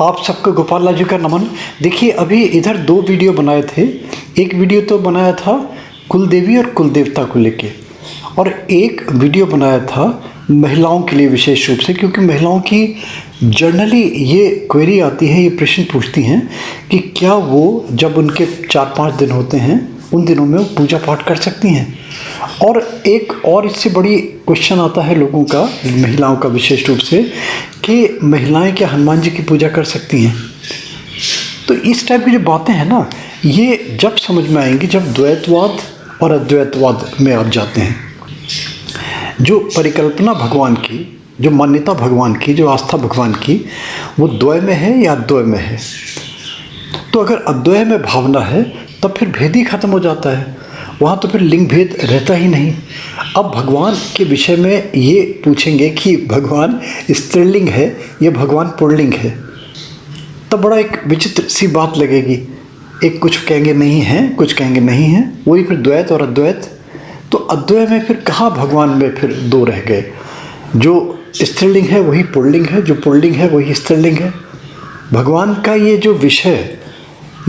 आप सबको गोपाल लाल जी का नमन। देखिए अभी इधर दो वीडियो बनाए थे। एक वीडियो तो बनाया था कुल देवी और कुल देवता को लेके, और एक वीडियो बनाया था महिलाओं के लिए विशेष रूप से, क्योंकि महिलाओं की जनरली ये क्वेरी आती है, ये प्रश्न पूछती हैं कि क्या वो जब उनके 4-5 दिन होते हैं उन दिनों में वो पूजा पाठ कर सकती हैं। और एक और इससे बड़ी क्वेश्चन आता है लोगों का, महिलाओं का विशेष रूप से, कि महिलाएं क्या हनुमान जी की पूजा कर सकती हैं। तो इस टाइप की जो बातें हैं ना, ये जब समझ में आएंगी जब द्वैतवाद और अद्वैतवाद में आप जाते हैं। जो परिकल्पना भगवान की, जो मान्यता भगवान की, जो आस्था भगवान की, वो द्वय में है या अद्वय में है। तो अगर अद्वय में भावना है तब फिर भेद ही खत्म हो जाता है, वहाँ तो फिर लिंग भेद रहता ही नहीं। अब भगवान के विषय में ये पूछेंगे कि भगवान स्त्रीलिंग है या भगवान पुल्लिंग है, तब बड़ा एक विचित्र सी बात लगेगी। एक कुछ कहेंगे नहीं है, कुछ कहेंगे नहीं है, वही फिर द्वैत और अद्वैत। तो अद्वैत में फिर कहाँ भगवान में फिर दो रह गए। जो स्त्रीलिंग है वही पुल्लिंग है, जो पुल्लिंग है वही स्त्रीलिंग है। भगवान का ये जो विषय,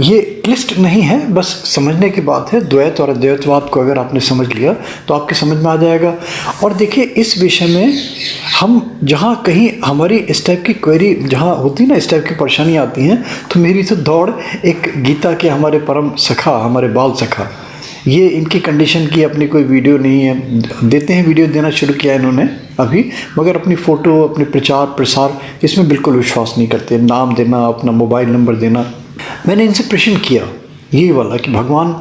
ये क्लिष्ट नहीं है, बस समझने की बात है। द्वैत और अद्वैतवाद को अगर आपने समझ लिया तो आपके समझ में आ जाएगा। और देखिए इस विषय में हम जहाँ कहीं हमारी इस टाइप की क्वेरी जहाँ होती है ना, इस टाइप की परेशानी आती हैं, तो मेरी तो दौड़ एक गीता के हमारे परम सखा, हमारे बाल सखा, ये इनकी कंडीशन की अपनी कोई वीडियो नहीं है। देते हैं, वीडियो देना शुरू किया इन्होंने अभी, मगर अपनी फ़ोटो, अपने प्रचार प्रसार इसमें बिल्कुल विश्वास नहीं करते। नाम देना, अपना मोबाइल नंबर देना। मैंने इनसे प्रश्न किया यही वाला कि भगवान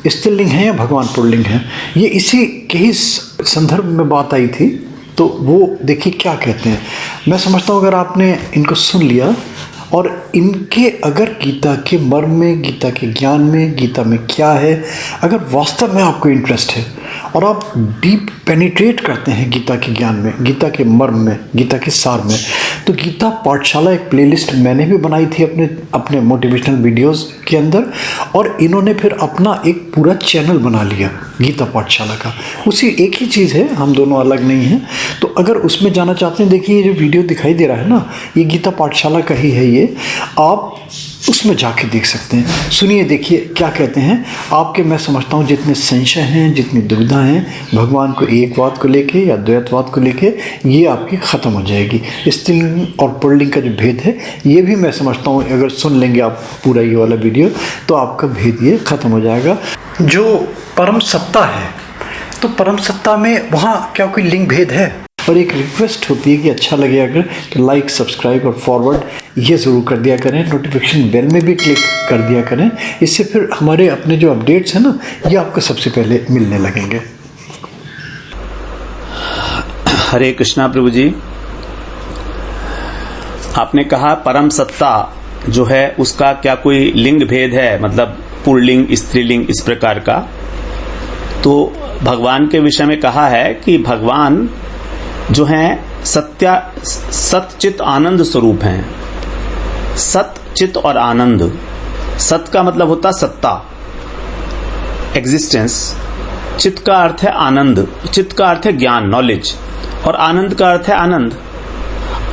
स्त्रीलिंग है या भगवान पुल्लिंग है। ये इसी के ही संदर्भ में बात आई थी, तो वो देखिए क्या कहते हैं। मैं समझता हूँ अगर आपने इनको सुन लिया और इनके अगर गीता के मर्म में, गीता के ज्ञान में, गीता में क्या है, अगर वास्तव में आपको इंटरेस्ट है और आप डीप पेनिट्रेट करते हैं गीता के ज्ञान में, गीता के मर्म में, गीता के सार में, तो गीता पाठशाला एक प्लेलिस्ट मैंने भी बनाई थी अपने मोटिवेशनल वीडियोस के अंदर, और इन्होंने फिर अपना एक पूरा चैनल बना लिया गीता पाठशाला का। उसी एक ही चीज़ है, हम दोनों अलग नहीं हैं। तो अगर उसमें जाना चाहते हैं, देखिए ये जो वीडियो दिखाई दे रहा है ना, ये गीता पाठशाला का ही है। ये आप उसमें जाके देख सकते हैं। सुनिए, देखिए क्या कहते हैं। आपके, मैं समझता हूँ जितने संशय हैं, जितनी दुविधा हैं भगवान को एकवाद को लेके या द्वैतवाद को लेके, ये आपकी ख़त्म हो जाएगी। स्त्रीलिंग और पुल्लिंग का जो भेद है, ये भी मैं समझता हूँ अगर सुन लेंगे आप पूरा ये वाला वीडियो, तो आपका भेद ये ख़त्म हो जाएगा। जो परम सत्ता है, तो परम सत्ता में वहाँ क्या कोई लिंग भेद है। और एक रिक्वेस्ट होती है कि अच्छा लगे अगर तो लाइक, सब्सक्राइब और फॉरवर्ड ये ज़रूर कर दिया करें। नोटिफिकेशन बेल में भी क्लिक कर दिया करें, इससे फिर हमारे अपने जो अपडेट्स हैं ना, ये आपको सबसे पहले मिलने लगेंगे। हरे कृष्णा प्रभु जी, आपने कहा परम सत्ता जो है उसका क्या कोई लिंग भेद है, मतलब पुल्लिंग, स्त्रीलिंग, इस प्रकार का। तो भगवान के विषय में कहा है कि भगवान जो हैं सत-चित आनंद स्वरूप हैं। सत, चित और आनंद। सत का मतलब होता सत्ता, एग्जिस्टेंस। चित का अर्थ है आनंद, चित का अर्थ है ज्ञान, नॉलेज, और आनंद का अर्थ है आनंद।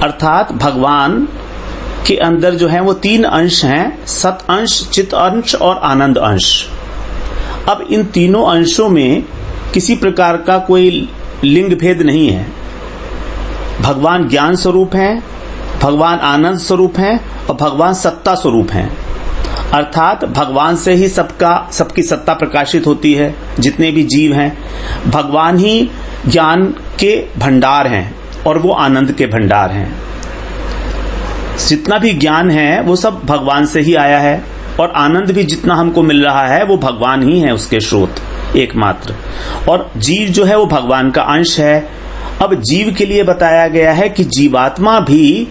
अर्थात भगवान के अंदर जो है वो 3 अंश हैं, सत अंश, चित अंश और आनंद अंश। अब इन तीनों अंशों में किसी प्रकार का कोई लिंग भेद नहीं है। भगवान ज्ञान स्वरूप हैं, भगवान आनंद स्वरूप हैं और भगवान सत्ता स्वरूप हैं। अर्थात भगवान से ही सबकी सत्ता प्रकाशित होती है। जितने भी जीव हैं, भगवान ही ज्ञान के भंडार हैं और वो आनंद के भंडार हैं। जितना भी ज्ञान है वो सब भगवान से ही आया है, और आनंद भी जितना हमको मिल रहा है वो भगवान ही है, उसके स्रोत एकमात्र। और जीव जो है वो भगवान का अंश है। अब जीव के लिए बताया गया है कि जीवात्मा भी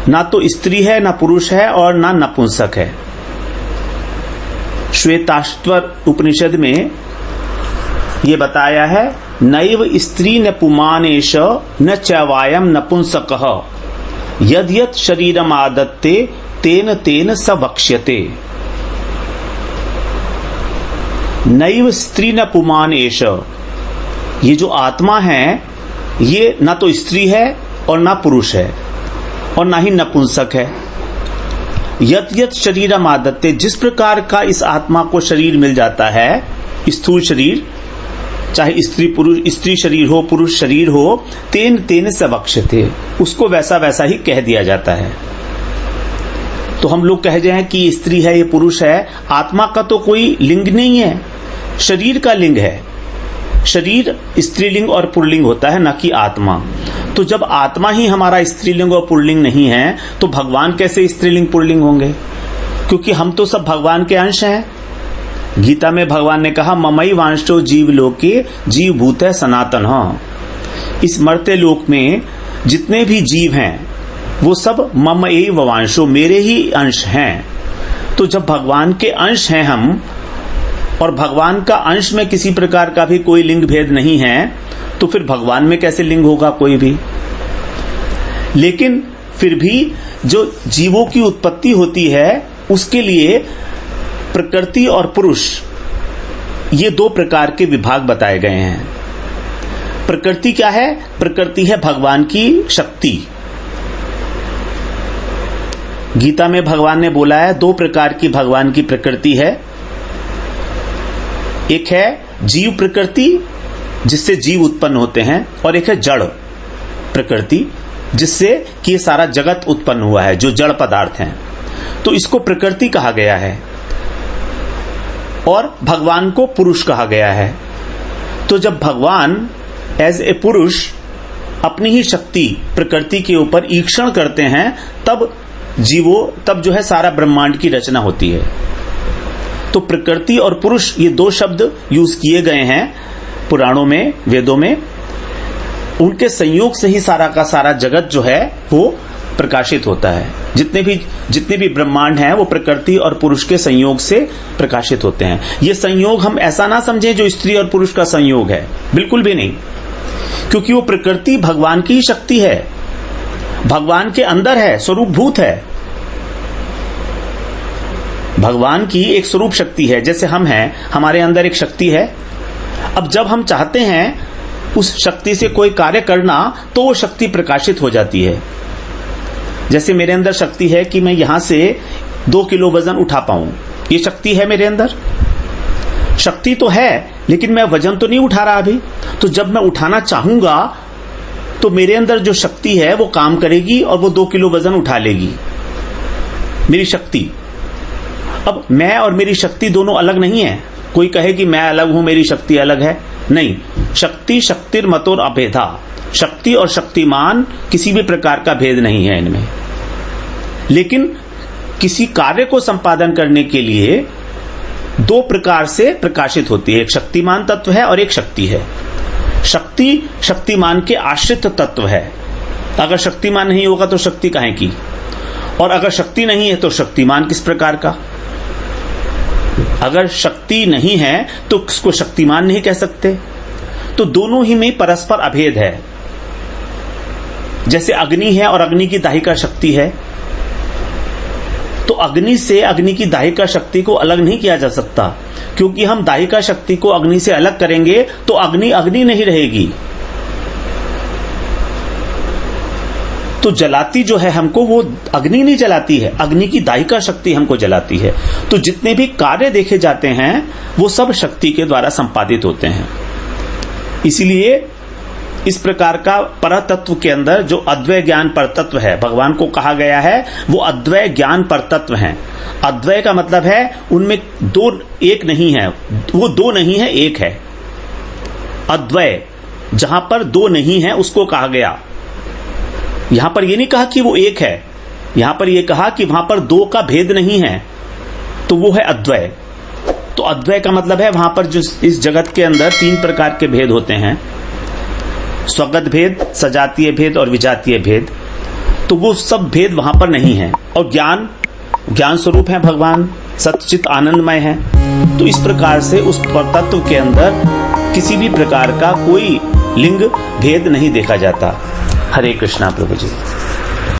ना तो स्त्री है, ना पुरुष है और ना नपुंसक है। श्वेताश्वर उपनिषद में ये बताया है, नैव स्त्री न पुमानेश न चैवायम नपुंसकः यद यद शरीरम आदत्ते तेन तेन स वक्ष्यते। नैव स्त्री न पुमानेश, ये जो आत्मा है ये ना तो स्त्री है और ना पुरुष है और ना ही नपुंसक है। यत यत शरीरम आदत्ते, जिस प्रकार का इस आत्मा को शरीर मिल जाता है, स्थूल शरीर, चाहे स्त्री शरीर हो, पुरुष शरीर हो, तेन तेन स वक्ष्यते, उसको वैसा वैसा ही कह दिया जाता है। तो हम लोग कह रहे हैं कि ये स्त्री है, ये पुरुष है, आत्मा का तो कोई लिंग नहीं है, शरीर का लिंग है। शरीर स्त्रीलिंग और पुल्लिंग होता है, न कि आत्मा। तो जब आत्मा ही हमारा स्त्रीलिंग और पुल्लिंग नहीं है, तो भगवान कैसे स्त्रीलिंग पुल्लिंग होंगे? क्योंकि हम तो सब भगवान के अंश हैं। गीता में भगवान ने कहा, ममई वांशो जीव लोके जीव भूत है सनातन। हाँ, इस मरते लोक में जितने भी जीव हैं वो सब मम एव वांशो, मेरे ही अंश हैं। तो जब भगवान के अंश हैं हम, और भगवान का अंश में किसी प्रकार का भी कोई लिंग भेद नहीं है, तो फिर भगवान में कैसे लिंग होगा कोई भी? लेकिन फिर भी जो जीवों की उत्पत्ति होती है, उसके लिए प्रकृति और पुरुष, ये दो प्रकार के विभाग बताए गए हैं। प्रकृति क्या है? प्रकृति है भगवान की शक्ति। गीता में भगवान ने बोला है, दो प्रकार की भगवान की प्रकृति है। एक है जीव प्रकृति, जिससे जीव उत्पन्न होते हैं, और एक है जड़ प्रकृति, जिससे कि ये सारा जगत उत्पन्न हुआ है, जो जड़ पदार्थ हैं। तो इसको प्रकृति कहा गया है, और भगवान को पुरुष कहा गया है। तो जब भगवान एज ए पुरुष अपनी ही शक्ति प्रकृति के ऊपर ईक्षण करते हैं, तब जो है सारा ब्रह्मांड की रचना होती है। तो प्रकृति और पुरुष, ये दो शब्द यूज किए गए हैं पुराणों में, वेदों में। उनके संयोग से ही सारा का सारा जगत जो है वो प्रकाशित होता है। जितने भी ब्रह्मांड हैं वो प्रकृति और पुरुष के संयोग से प्रकाशित होते हैं। ये संयोग हम ऐसा ना समझें जो स्त्री और पुरुष का संयोग है, बिल्कुल भी नहीं, क्योंकि वो प्रकृति भगवान की शक्ति है, भगवान के अंदर है, स्वरूप भूत है, भगवान की एक स्वरूप शक्ति है। जैसे हम हैं, हमारे अंदर एक शक्ति है। अब जब हम चाहते हैं उस शक्ति से कोई कार्य करना, तो वो शक्ति प्रकाशित हो जाती है। जैसे मेरे अंदर शक्ति है कि मैं यहां से 2 किलो वजन उठा पाऊं, ये शक्ति है मेरे अंदर। शक्ति तो है, लेकिन मैं वजन तो नहीं उठा रहा अभी। तो जब मैं उठाना चाहूंगा, तो मेरे अंदर जो शक्ति है वो काम करेगी और वो 2 किलो वजन उठा लेगी, मेरी शक्ति। अब मैं और मेरी शक्ति दोनों अलग नहीं है। कोई कहे कि मैं अलग हूं, मेरी शक्ति अलग है, नहीं। शक्ति शक्तिर्मतोर अभेदा, शक्ति और शक्तिमान किसी भी प्रकार का भेद नहीं है इनमें। लेकिन किसी कार्य को संपादन करने के लिए दो प्रकार से प्रकाशित होती है, एक शक्तिमान तत्व है और एक शक्ति है। शक्ति शक्तिमान के आश्रित तत्व है। अगर शक्तिमान नहीं होगा तो शक्ति काहे की, और अगर शक्ति नहीं है तो शक्तिमान किस प्रकार का? अगर शक्ति नहीं है तो इसको शक्तिमान नहीं कह सकते। तो दोनों ही में परस्पर अभेद है। जैसे अग्नि है और अग्नि की दाहिका शक्ति है, तो अग्नि से अग्नि की दाहिका शक्ति को अलग नहीं किया जा सकता, क्योंकि हम दाहिका शक्ति को अग्नि से अलग करेंगे तो अग्नि अग्नि नहीं रहेगी। तो जलाती जो है हमको, वो अग्नि नहीं जलाती है, अग्नि की दाहिका शक्ति हमको जलाती है। तो जितने भी कार्य देखे जाते हैं वो सब शक्ति के द्वारा संपादित होते हैं। इसीलिए इस प्रकार का परतत्व के अंदर जो अद्वय ज्ञान परतत्व है, भगवान को कहा गया है वो अद्वय ज्ञान परतत्व है। अद्वय का मतलब है उनमें दो एक नहीं है, वो दो नहीं है, एक है। अद्वय जहां पर दो नहीं है उसको कहा गया। यहां पर ये नहीं कहा कि वो एक है, यहां पर ये कहा कि वहां पर दो का भेद नहीं है, तो वो है अद्वय। तो अद्वय का मतलब है वहां पर जो इस जगत के अंदर 3 प्रकार के भेद होते हैं, स्वगत भेद, सजातीय भेद और विजातीय भेद, तो वो सब भेद वहां पर नहीं है। और ज्ञान स्वरूप है भगवान, सच्चित आनंदमय है। तो इस प्रकार से उस तत्व के अंदर किसी भी प्रकार का कोई लिंग भेद नहीं देखा जाता। हरे कृष्णा प्रभु जी।